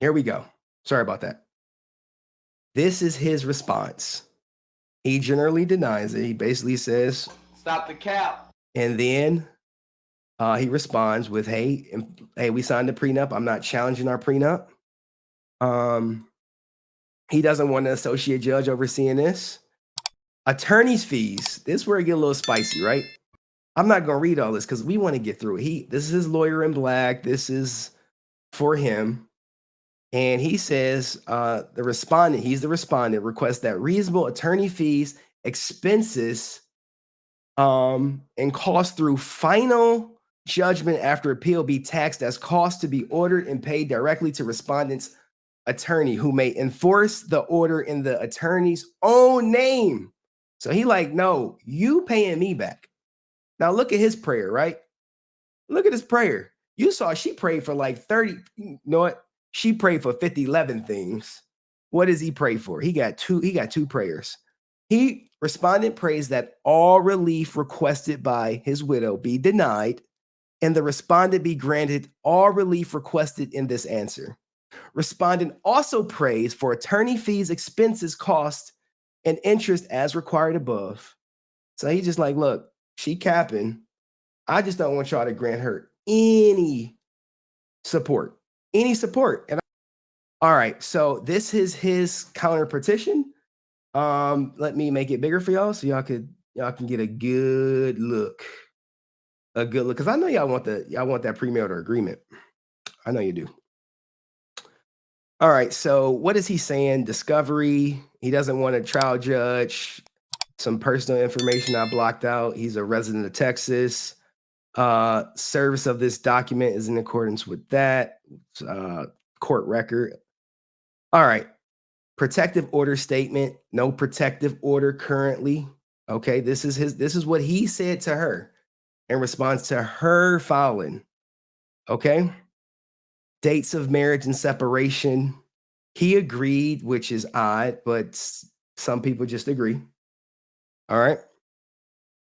Here we go. Sorry about that. This is his response. He generally denies it. He basically says, "Stop the cap." And then he responds with, hey, we signed a prenup. I'm not challenging our prenup. He doesn't want an associate judge overseeing this. Attorney's fees. This is where it get a little spicy, right? I'm not going to read all this because we want to get through it. This is his lawyer in black. This is for him. And he says he's the respondent, requests that reasonable attorney fees, expenses, and costs through final judgment after appeal be taxed as costs to be ordered and paid directly to respondent's attorney, who may enforce the order in the attorney's own name. So he like, no, you paying me back. Now look at his prayer, right? Look at his prayer. You saw she prayed for like 30, you know what? She prayed for 50, 11 things. What does he pray for? He got two prayers. Respondent prays that all relief requested by his widow be denied, and the respondent be granted all relief requested in this answer. Respondent also prays for attorney fees, expenses, costs, and interest as required above. So he's just like, look, she capping. I just don't want y'all to grant her any support. And all right, so this is his counter petition. Let me make it bigger for y'all so y'all can get a good look. Because I know y'all want that premarital agreement. I know you do. All right, so what is he saying? Discovery. He doesn't want a trial judge. Some personal information I blocked out. He's a resident of Texas. Service of this document is in accordance with that. Court record. All right. Protective order statement. No protective order currently. Okay, this is what he said to her in response to her filing. Okay. Dates of marriage and separation. He agreed, which is odd, but some people just agree. All right.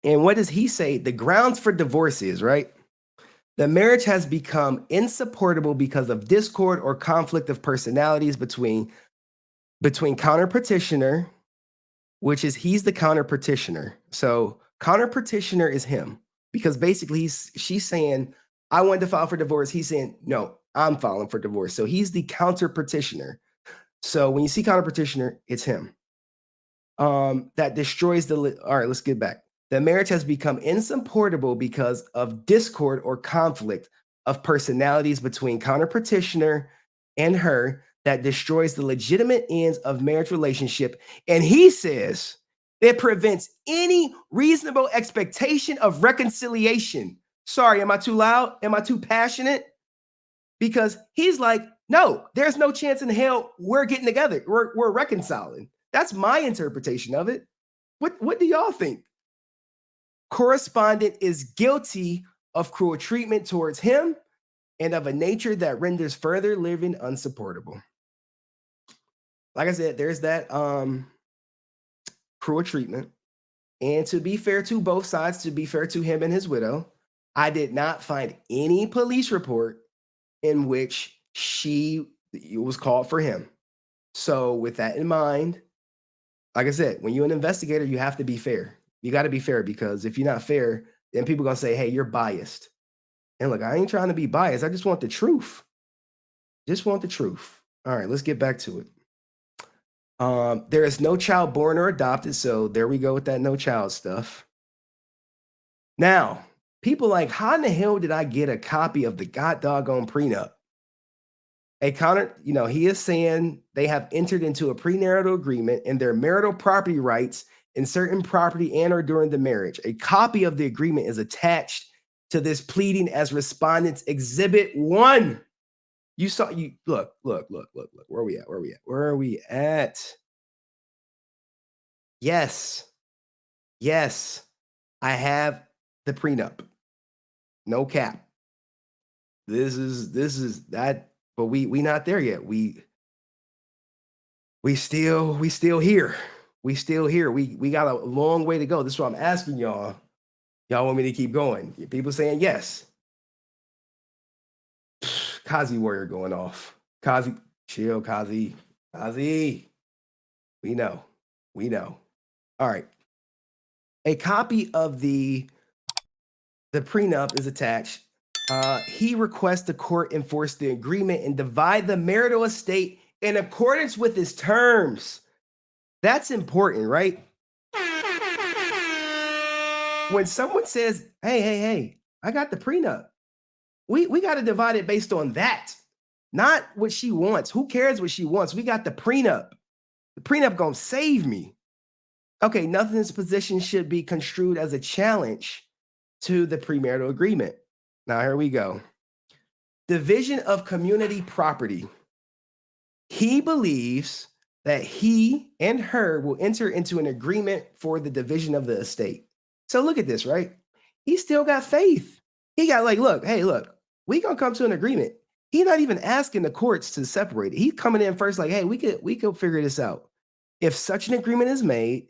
And what does he say? The grounds for divorce is, right? The marriage has become insupportable because of discord or conflict of personalities between counter-petitioner, which is he's the counter-petitioner. So counter-petitioner is him, because basically she's saying, I wanted to file for divorce. He's saying, no, I'm filing for divorce. So he's the counter-petitioner. So when you see counter-petitioner, it's him. That destroys all right, let's get back. The marriage has become insupportable because of discord or conflict of personalities between counter-petitioner and her that destroys the legitimate ends of marriage relationship. And he says it prevents any reasonable expectation of reconciliation. Sorry, am I too loud? Am I too passionate? Because he's like, no, there's no chance in hell we're getting together. We're reconciling. That's my interpretation of it. What do y'all think? Correspondent is guilty of cruel treatment towards him and of a nature that renders further living unsupportable. Like I said, there's that cruel treatment. And to be fair to both sides, to be fair to him and his widow, I did not find any police report in which it was called for him. So with that in mind, like I said, when you're an investigator, you have to be fair. You got to be fair, because if you're not fair, then people are going to say, hey, you're biased. And look, I ain't trying to be biased. I just want the truth. Just want the truth. All right, let's get back to it. There is no child born or adopted. So there we go with that no child stuff. Now, people like, how in the hell did I get a copy of the god doggone prenup? He is saying they have entered into a premarital agreement and their marital property rights in certain property and or during the marriage. A copy of the agreement is attached to this pleading as respondents exhibit 1. Look. Where are we at? Yes, I have the prenup. No cap. This is that, but we not there yet. We still here. We still here. We got a long way to go. This is what I'm asking y'all. Y'all want me to keep going? People saying yes. Kazi Warrior going off. Kazi, Chill, Kazi. Kazi. We know. We know. All right. A copy of the prenup is attached. He requests the court enforce the agreement and divide the marital estate in accordance with his terms. That's important, right? When someone says, hey, I got the prenup, we got to divide it based on that, not what she wants. Who cares what she wants? We got the prenup. The prenup gonna save me. Okay, nothing in this position should be construed as a challenge to the premarital agreement. Now, here we go. Division of community property. He believes that he and her will enter into an agreement for the division of the estate. So look at this, right? He still got faith. He got like, look, hey, look, we gonna come to an agreement. He's not even asking the courts to separate it. He's coming in first, like, hey, we could figure this out. If such an agreement is made,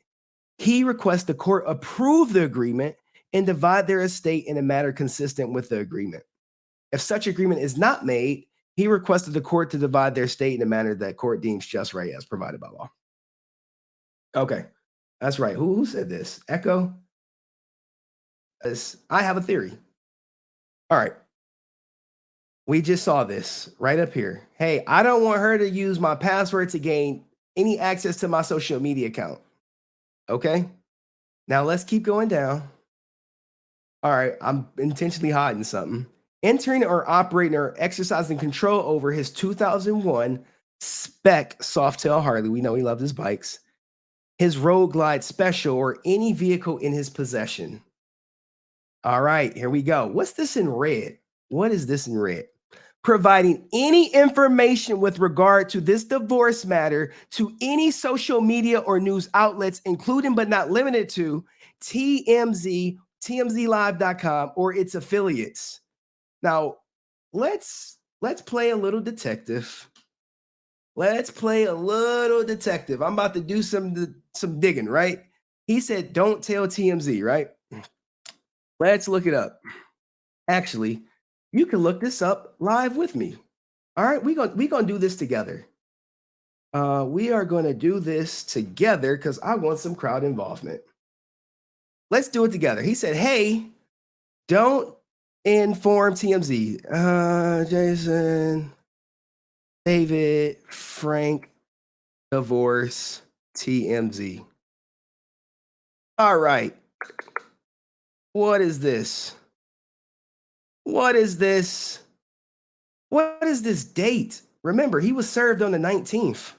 he requests the court approve the agreement and divide their estate in a manner consistent with the agreement. If such agreement is not made, he requested the court to divide their estate in a manner that court deems just right as provided by law. Okay, that's right. Who said this? Echo? I have a theory. All right. We just saw this right up here. Hey, I don't want her to use my password to gain any access to my social media account. Okay. Now let's keep going down. All right. I'm intentionally hiding something. Entering or operating or exercising control over his 2001 spec Softail Harley. We know he loved his bikes. His Road Glide Special or any vehicle in his possession. All right, here we go. What's this in red? What is this in red? Providing any information with regard to this divorce matter to any social media or news outlets, including but not limited to TMZ, TMZlive.com, or its affiliates. Now, let's play a little detective. Let's play a little detective. I'm about to do some digging, right? He said, don't tell TMZ, right? Let's look it up. Actually, you can look this up live with me. All right, we're gonna do this together. We are gonna do this together because I want some crowd involvement. Let's do it together. He said, hey, don't inform TMZ. Jason, David, Frank, divorce, TMZ. All right. What is this? What is this? What is this date? Remember, he was served on the 19th.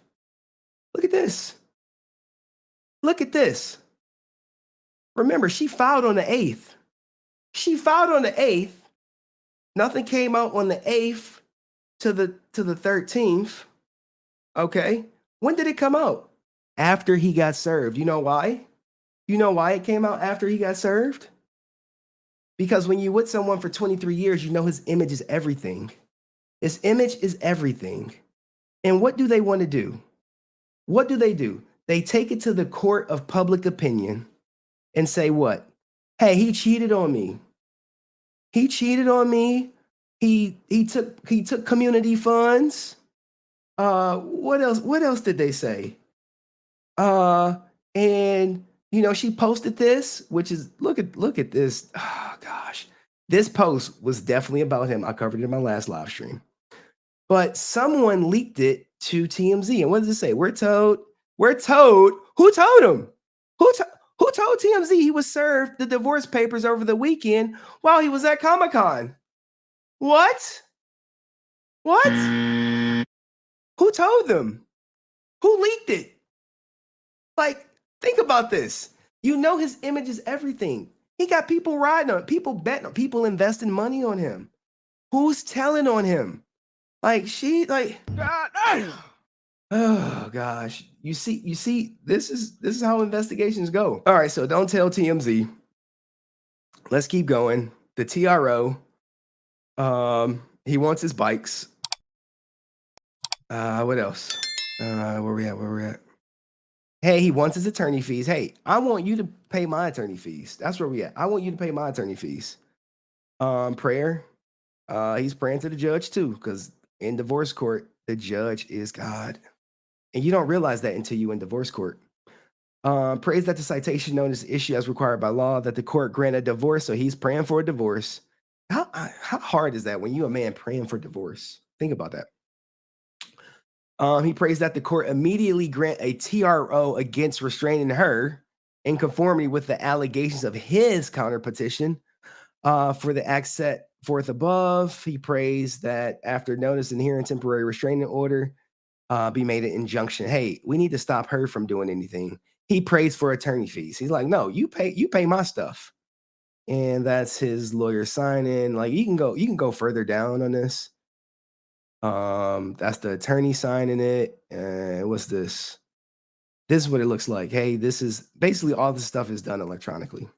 Look at this. Look at this. Remember, she filed on the 8th. She filed on the 8th. Nothing came out on the 8th to the 13th. Okay. When did it come out? After he got served. You know why? You know why it came out after he got served? Because when you're with someone for 23 years, you know his image is everything. His image is everything. And what do they want to do? What do? They take it to the court of public opinion and say what? Hey, he cheated on me. He cheated on me. He took community funds. What else? What else did they say? And you know, she posted this, which is look at this. Oh gosh. This post was definitely about him. I covered it in my last live stream. But someone leaked it to TMZ. And what does it say? We're told. Who told him? Who told TMZ he was served the divorce papers over the weekend while he was at Comic-Con? What? Who told them? Who leaked it? Like, think about this. You know his image is everything. He got people riding on it, people betting on, people investing money on him. Who's telling on him? Like oh gosh. You see, this is how investigations go. All right, so don't tell TMZ. Let's keep going. The TRO. He wants his bikes. What else? Where we at? Hey, he wants his attorney fees. Hey, I want you to pay my attorney fees. That's where we at. I want you to pay my attorney fees. Prayer. He's praying to the judge too, because in divorce court, The judge is God. And you don't realize that until you in divorce court. Prays that the citation notice issue as required by law, that the court grant a divorce. So he's praying for a divorce. How hard is that when you a man praying for divorce? Think about that. He prays that the court immediately grant a TRO against restraining her in conformity with the allegations of his counter-petition for the acts set forth above. He prays that after notice and hearing temporary restraining order be made an injunction. Hey, we need to stop her from doing anything. He prays for attorney fees. He's like, no, you pay my stuff. And that's his lawyer signing. Like you can go further down on this. That's the attorney signing it. And what's this? This is what it looks like. Hey, this is basically all this stuff is done electronically.